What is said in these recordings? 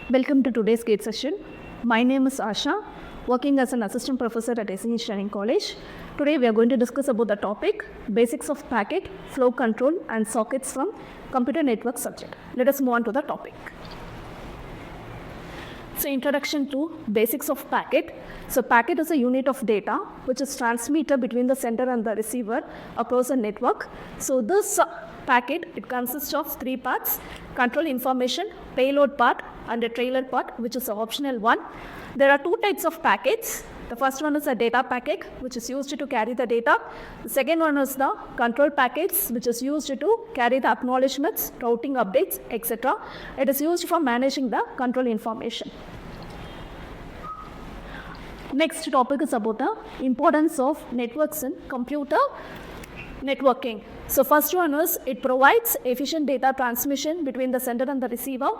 Welcome to today's GATE session. My name is Asha, working as an assistant professor at Engineering College. Today we are going to discuss about the topic Basics of Packet, Flow Control and Sockets from Computer Network subject. Let us move on to the topic. So introduction to basics of packet. So packet is a unit of data which is transmitted between the sender and the receiver across a network. So this packet, it consists of three parts: control information, payload part and a trailer part, which is an optional one. There are two types of packets. The first one is a data packet, which is used to carry the data. The second one is the control packets, which is used to carry the acknowledgements, routing updates, etc. It is used for managing the control information. Next topic is about the importance of networks in computer networking. So first one is it provides efficient data transmission between the sender and the receiver.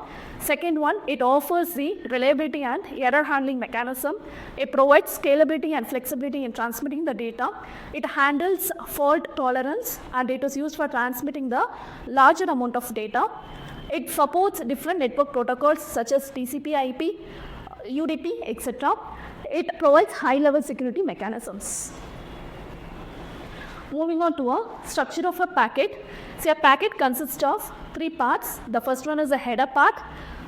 Second one, it offers the reliability and error handling mechanism. It provides scalability and flexibility in transmitting the data. It handles fault tolerance and it is used for transmitting the larger amount of data. It supports different network protocols such as TCP/IP, UDP, etc. It provides high-level security mechanisms. Moving on to a structure of a packet. So a packet consists of three parts. The first one is a header part,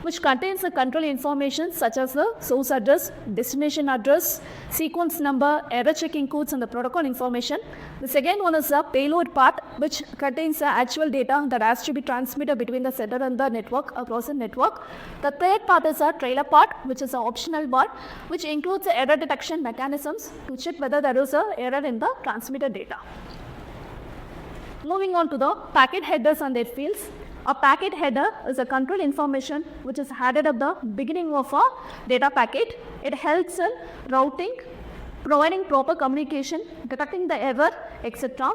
which contains the control information such as the source address, destination address, sequence number, error checking codes and the protocol information. The second one is the payload part, which contains the actual data that has to be transmitted between the sender and the network across the network. The third part is a trailer part, which is an optional part, which includes the error detection mechanisms to check whether there is an error in the transmitted data. Moving on to the packet headers and their fields. A packet header is a control information which is added at the beginning of a data packet. It helps in routing, providing proper communication, detecting the error, etc.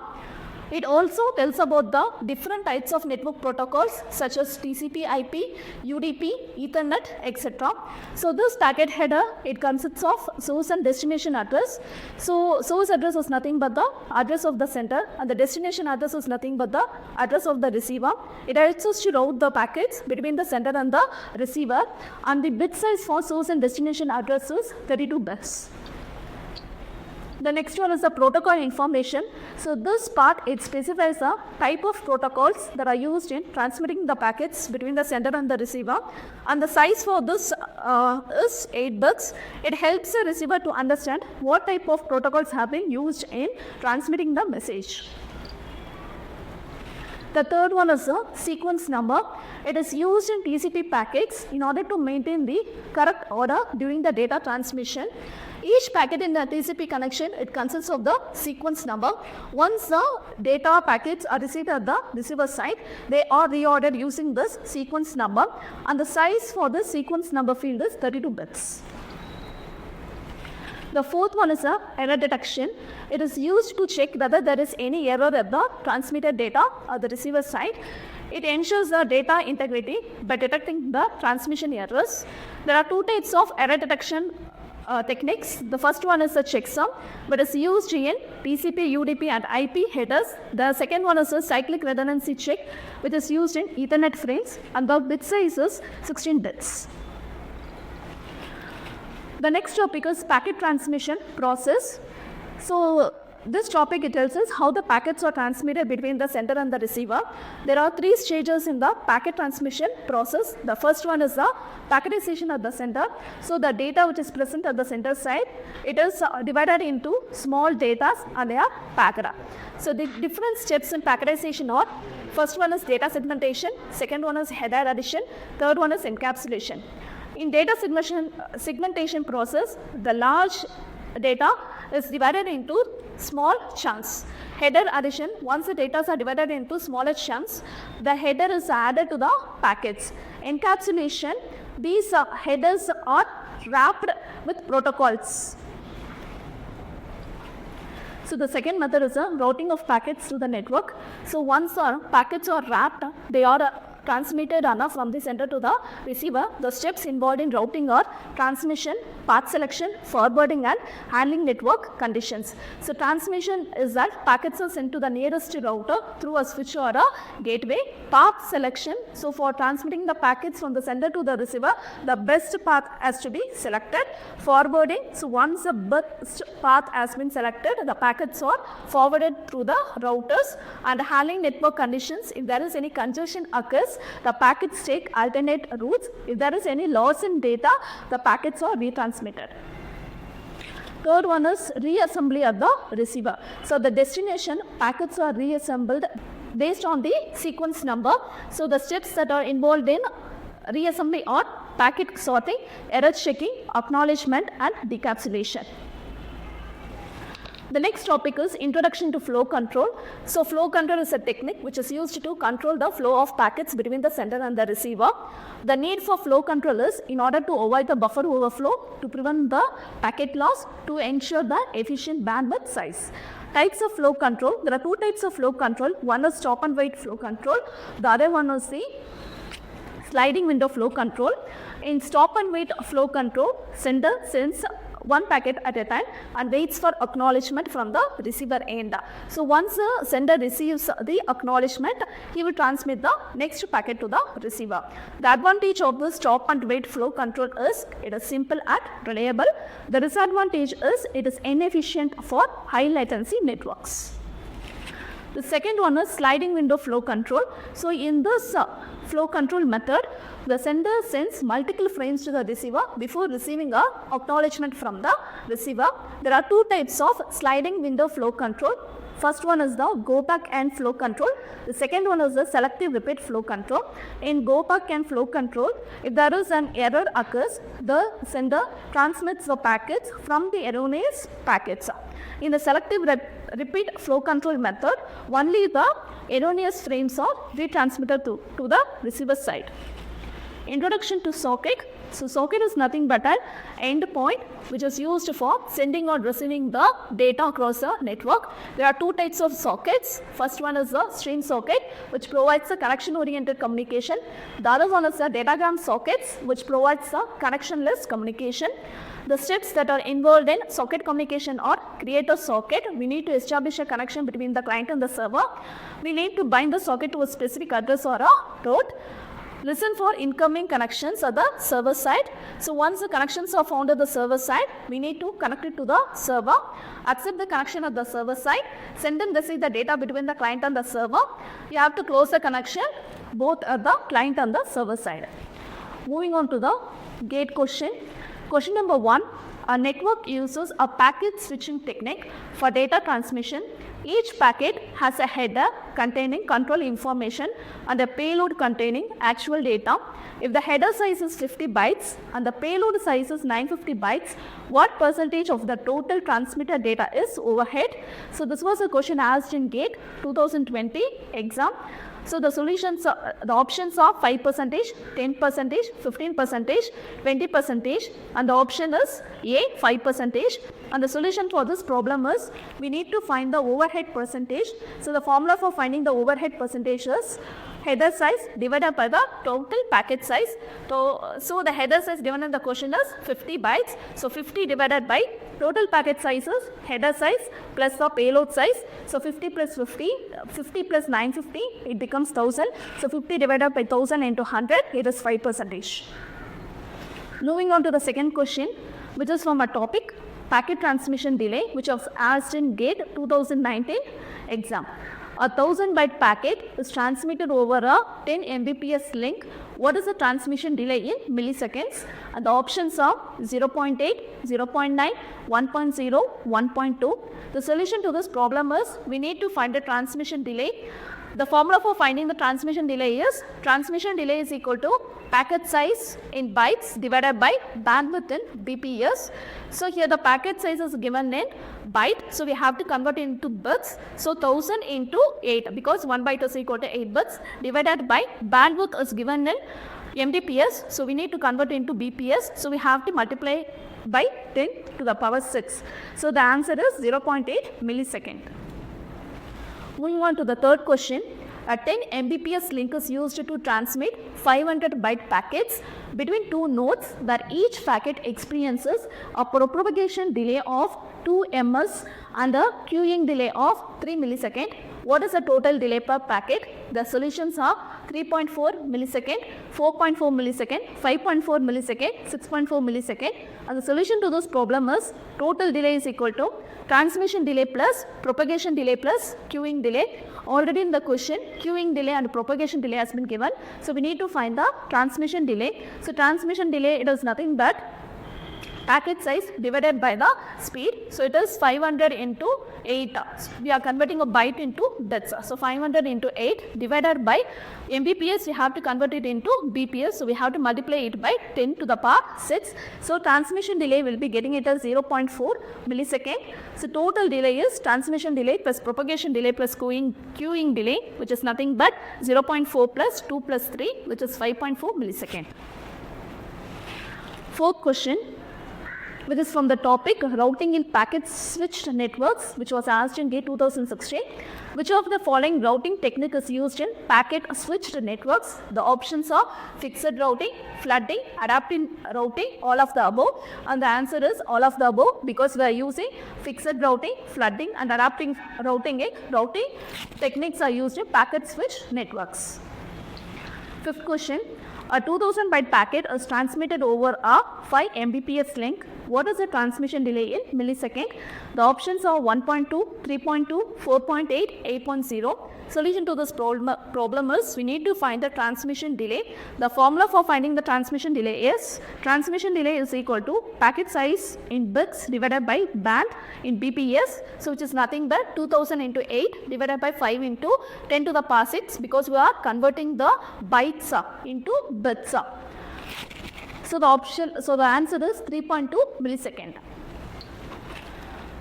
It also tells about the different types of network protocols such as TCP/IP, UDP, Ethernet, etc. So this packet header, it consists of source and destination address. So source address is nothing but the address of the sender and the destination address is nothing but the address of the receiver. It helps us to route the packets between the sender and the receiver, and the bit size for source and destination address is 32 bits. The next one is the protocol information. So this part, it specifies a type of protocols that are used in transmitting the packets between the sender and the receiver. And the size for this is 8 bits. It helps the receiver to understand what type of protocols have been used in transmitting the message. The third one is the sequence number. It is used in TCP packets in order to maintain the correct order during the data transmission. Each packet in the TCP connection, it consists of the sequence number. Once the data packets are received at the receiver side, they are reordered using this sequence number, and the size for this sequence number field is 32 bits. The fourth one is a error detection. It is used to check whether there is any error at the transmitted data at the receiver side. It ensures the data integrity by detecting the transmission errors. There are two types of error detection techniques. The first one is a checksum, but is used in TCP, UDP and IP headers. The second one is a cyclic redundancy check, which is used in Ethernet frames, and the bit size is 16 bits. The next topic is packet transmission process. So this topic, it tells us how the packets are transmitted between the sender and the receiver. There are three stages in the packet transmission process. The first one is the packetization at the sender. So the data which is present at the sender side, it is divided into small data and they are packed. So the different steps in packetization are: first one is data segmentation, second one is header addition, third one is encapsulation. In data segmentation process, the large data is divided into small chunks. Header addition, once the data are divided into smaller chunks, the header is added to the packets. Encapsulation, these headers are wrapped with protocols. So the second method is the routing of packets to the network. So once our packets are wrapped, they are transmitted from the sender to the receiver, the steps involved in routing are transmission, path selection, forwarding and handling network conditions. So transmission is that packets are sent to the nearest router through a switch or a gateway. Path selection, so for transmitting the packets from the sender to the receiver, the best path has to be selected. Forwarding, so once the best path has been selected, the packets are forwarded through the routers. And handling network conditions, if there is any congestion occurs, the packets take alternate routes. If there is any loss in data, the packets are retransmitted. Third one is reassembly of the receiver. So the destination packets are reassembled based on the sequence number. So the steps that are involved in reassembly are packet sorting, error checking, acknowledgement and decapsulation. The next topic is introduction to flow control. So flow control is a technique which is used to control the flow of packets between the sender and the receiver. The need for flow control is in order to avoid the buffer overflow, to prevent the packet loss, to ensure the efficient bandwidth size. Types of flow control. There are two types of flow control. One is stop and wait flow control. The other one is the sliding window flow control. In stop and wait flow control, sender sends one packet at a time and waits for acknowledgement from the receiver end. So once the sender receives the acknowledgement, he will transmit the next packet to the receiver. The advantage of the stop and wait flow control is it is simple and reliable. The disadvantage is it is inefficient for high latency networks. The second one is sliding window flow control. So in this flow control method, the sender sends multiple frames to the receiver before receiving a acknowledgement from the receiver. There are two types of sliding window flow control. First one is the go back and flow control. The second one is the selective repeat flow control. In go back and flow control, if there is an error occurs, the sender transmits the packets from the erroneous packets. In the selective repeat flow control method, only the erroneous frames are retransmitted to the receiver side. Introduction to socket. So socket is nothing but an endpoint which is used for sending or receiving the data across a network. There are two types of sockets. First one is the stream socket which provides a connection oriented communication. The other one is the datagram sockets which provides a connectionless communication. The steps that are involved in socket communication are create a socket. We need to establish a connection between the client and the server. We need to bind the socket to a specific address or a route. Listen for incoming connections at the server side. So once the connections are found at the server side, we need to connect it to the server. Accept the connection at the server side. Send and receive the data between the client and the server. You have to close the connection both at the client and the server side. Moving on to the gate question. Question number 1. A network uses a packet switching technique for data transmission. Each packet has a header containing control information and a payload containing actual data. If the header size is 50 bytes and the payload size is 950 bytes, what percentage of the total transmitted data is overhead? So this was a question asked in GATE 2020 exam. So the solutions, the options are 5%, 10%, 15%, 20%, and the option is A, 5%. And the solution for this problem is we need to find the overhead percentage. So the formula for finding the overhead percentage is header size divided by the total packet size. So the header size given in the question is 50 bytes. So 50 divided by total packet size is header size plus the payload size. So 50 plus 50, 50 plus 950, it becomes 1000. So 50 divided by 1000 into 100, it is 5%. Moving on to the second question, which is from a topic packet transmission delay, which was asked in GATE 2019 exam. A 1000 byte packet is transmitted over a 10 Mbps link. What is the transmission delay in milliseconds? And the options are 0.8, 0.9, 1.0, 1.2. The solution to this problem is we need to find the transmission delay. The formula for finding the transmission delay is equal to packet size in bytes divided by bandwidth in BPS. So here the packet size is given in byte, so we have to convert it into bits. So 1000 into 8, because 1 byte is equal to 8 bits, divided by bandwidth is given in Mbps, so we need to convert it into BPS, so we have to multiply by 10 to the power 6. So the answer is 0.8 millisecond. Moving on to the third question. A 10 Mbps link is used to transmit 500 byte packets between two nodes where each packet experiences a propagation delay of 2 ms and a queuing delay of 3 millisecond. What is the total delay per packet? The solutions are 3.4 millisecond, 4.4 millisecond, 5.4 millisecond, 6.4 millisecond. And the solution to this problem is total delay is equal to transmission delay plus propagation delay plus queuing delay. Already in the question, queuing delay and propagation delay has been given. So we need to find the transmission delay. So transmission delay, it is nothing but packet size divided by the speed. So it is 500 into 8. We are converting a byte into bits. So 500 into 8 divided by Mbps, we have to convert it into Bps. So we have to multiply it by 10 to the power 6. So transmission delay will be getting it as 0.4 millisecond. So total delay is transmission delay plus propagation delay plus queuing delay, which is nothing but 0.4 plus 2 plus 3, which is 5.4 millisecond. Fourth question, which is from the topic routing in packet switched networks, which was asked in GATE 2016. Which of the following routing technique is used in packet switched networks? The options are fixed routing, flooding, adaptive routing, all of the above. And the answer is all of the above, because we are using fixed routing, flooding and adaptive routing techniques are used in packet switched networks. Fifth question. A 2000 byte packet is transmitted over a 5 Mbps link. What is the transmission delay in millisecond? The options are 1.2, 3.2, 4.8, 8.0. Solution to this problem is we need to find the transmission delay. The formula for finding the transmission delay is equal to packet size in bits divided by band in Bps. So which is nothing but 2000 into 8 divided by 5 into 10 to the power 6, because we are converting the bytes into bits. So the answer is 3.2 millisecond.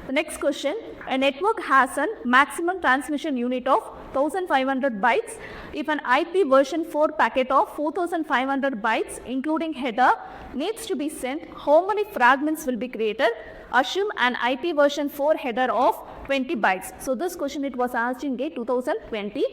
The next question, a network has a maximum transmission unit of 1500 bytes. If an IP version 4 packet of 4500 bytes including header needs to be sent, how many fragments will be created? Assume an IP version 4 header of 20 bytes. So this question it was asked in GATE 2020.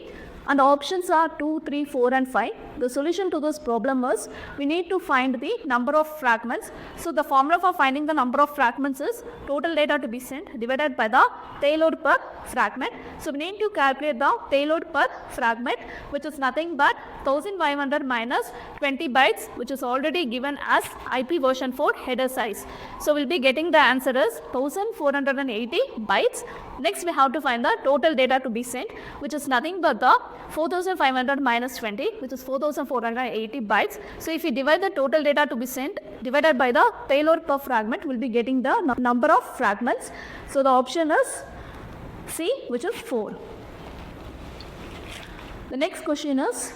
And the options are 2, 3, 4 and 5. The solution to this problem is we need to find the number of fragments. So the formula for finding the number of fragments is total data to be sent divided by the payload per fragment. So we need to calculate the payload per fragment, which is nothing but 1500 minus 20 bytes, which is already given as IP version 4 header size. So we'll be getting the answer is 1480 bytes. Next we have to find the total data to be sent, which is nothing but the 4500 minus 20, which is 4480 bytes. So if we divide the total data to be sent divided by the payload per fragment, we'll be getting the number of fragments. So the option is C, which is 4. The next question is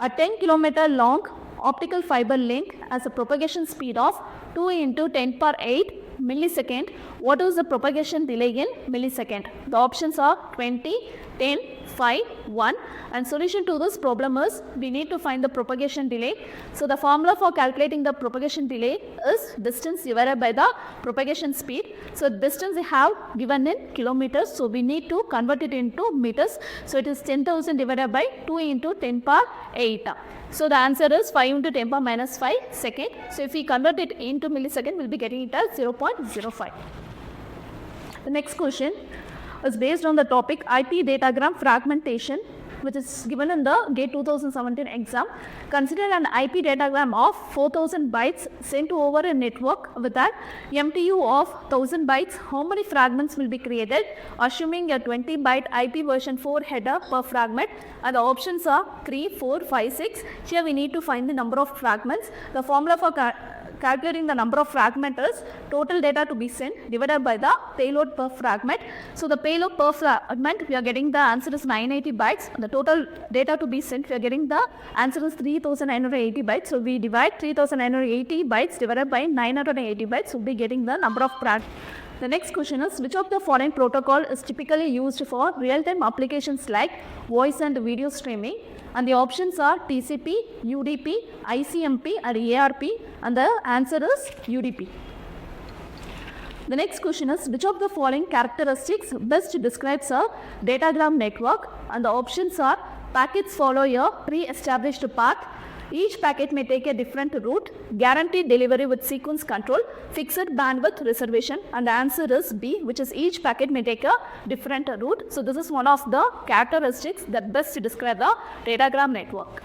a 10 kilometer long optical fiber link has a propagation speed of 2 into 10 power 8 millisecond. What is the propagation delay in millisecond? The options are 20, 10, 5, 1, and solution to this problem is we need to find the propagation delay. So the formula for calculating the propagation delay is distance divided by the propagation speed. So distance we have given in kilometers, so we need to convert it into meters. So it is 10,000 divided by 2 into 10 power 8. So the answer is 5 into 10 power minus 5 second. So if we convert it into millisecond, we'll be getting it as 0.05. The next question is based on the topic IP datagram fragmentation, which is given in the GATE 2017 exam. Consider an IP datagram of 4000 bytes sent over a network with an MTU of 1000 bytes. How many fragments will be created? Assuming a 20 byte IP version 4 header per fragment, and the options are 3, 4, 5, 6. Here we need to find the number of fragments. The formula for calculating the number of fragments is total data to be sent divided by the payload per fragment. So the payload per fragment, we are getting the answer is 980 bytes. The total data to be sent, we are getting the answer is 3980 bytes. So we divide 3980 bytes divided by 980 bytes. So we'll be getting the number of fragments. The next question is, which of the following protocol is typically used for real-time applications like voice and video streaming? And the options are TCP, UDP, ICMP and ARP, and the answer is UDP. The next question is, which of the following characteristics best describes a datagram network? And the options are Packets follow a pre-established path. Each packet may take a different route. Guaranteed delivery with sequence control. Fixed bandwidth reservation. And the answer is B, which is each packet may take a different route. So this is one of the characteristics that best describe the datagram network.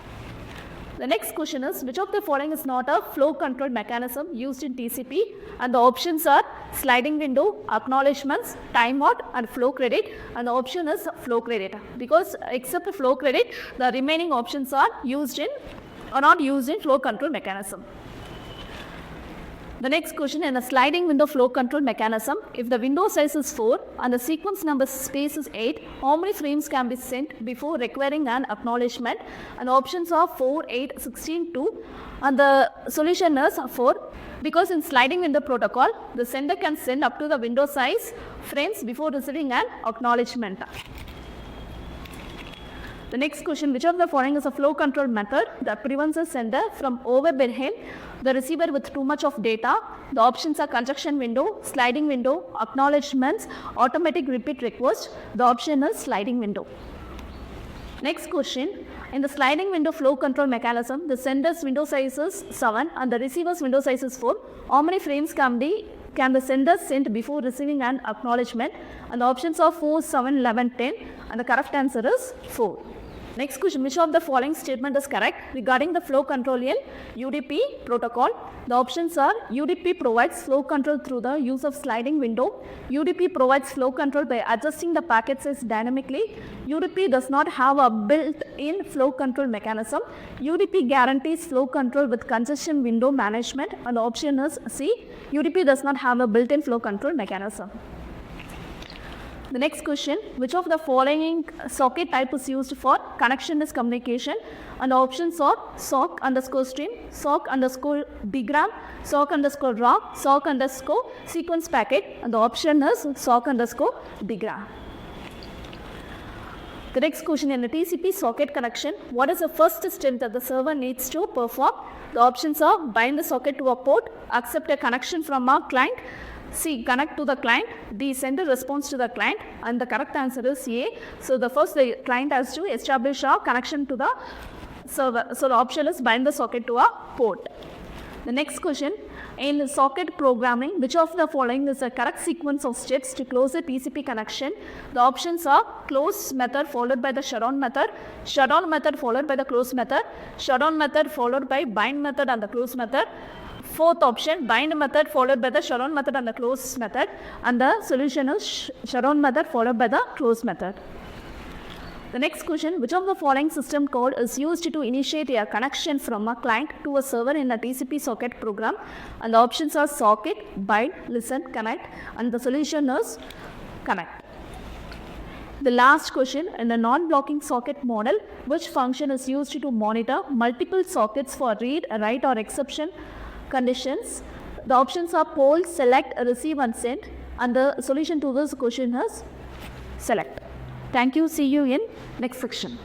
The next question is, which of the following is not a flow control mechanism used in TCP? And the options are sliding window, acknowledgements, timeout, and flow credit. And the option is flow credit. Because except flow credit, the remaining options are not used in flow control mechanism. The next question, in a sliding window flow control mechanism, if the window size is 4 and the sequence number space is 8, how many frames can be sent before requiring an acknowledgement? And options are 4, 8, 16, 2. And the solution is 4. Because in sliding window protocol, the sender can send up to the window size frames before receiving an acknowledgement. The next question, which of the following is a flow control method that prevents a sender from overburdening the receiver with too much of data? The options are conjunction window, sliding window, acknowledgements, automatic repeat request. The option is sliding window. Next question, in the sliding window flow control mechanism, the sender's window size is 7 and the receiver's window size is 4. How many frames can the sender send before receiving an acknowledgement? And the options are 4, 7, 11, 10, and the correct answer is 4. Next question, which of the following statement is correct regarding the flow control in UDP protocol? The options are UDP provides flow control through the use of sliding window. UDP provides flow control by adjusting the packet size dynamically. UDP does not have a built-in flow control mechanism. UDP guarantees flow control with congestion window management. And the option is C, UDP does not have a built-in flow control mechanism. The next question, which of the following socket type is used for connectionless communication? And the options are SOC underscore stream, SOC underscore digram, SOC underscore raw, SOC underscore sequence packet, and the option is SOC underscore digram. The next question, in the TCP socket connection, what is the first step that the server needs to perform? The options are bind the socket to a port, accept a connection from a client, C, connect to the client, D, send a response to the client, and the correct answer is A. So the client has to establish a connection to the server. So the option is bind the socket to a port. The next question, in socket programming, which of the following is the correct sequence of steps to close a TCP connection? The options are close method followed by the shutdown method followed by the close method, shutdown method followed by bind method and the close method. Fourth option, bind method followed by the shutdown method and the close method, and the solution is shutdown method followed by the close method. The next question, which of the following system code is used to initiate a connection from a client to a server in a TCP socket program? And the options are socket, bind, listen, connect, and the solution is connect. The last question, in the non-blocking socket model, which function is used to monitor multiple sockets for read, write, or exception conditions? The options are poll, select, receive, and send, and the solution to this question is select. Thank you. See you in next section.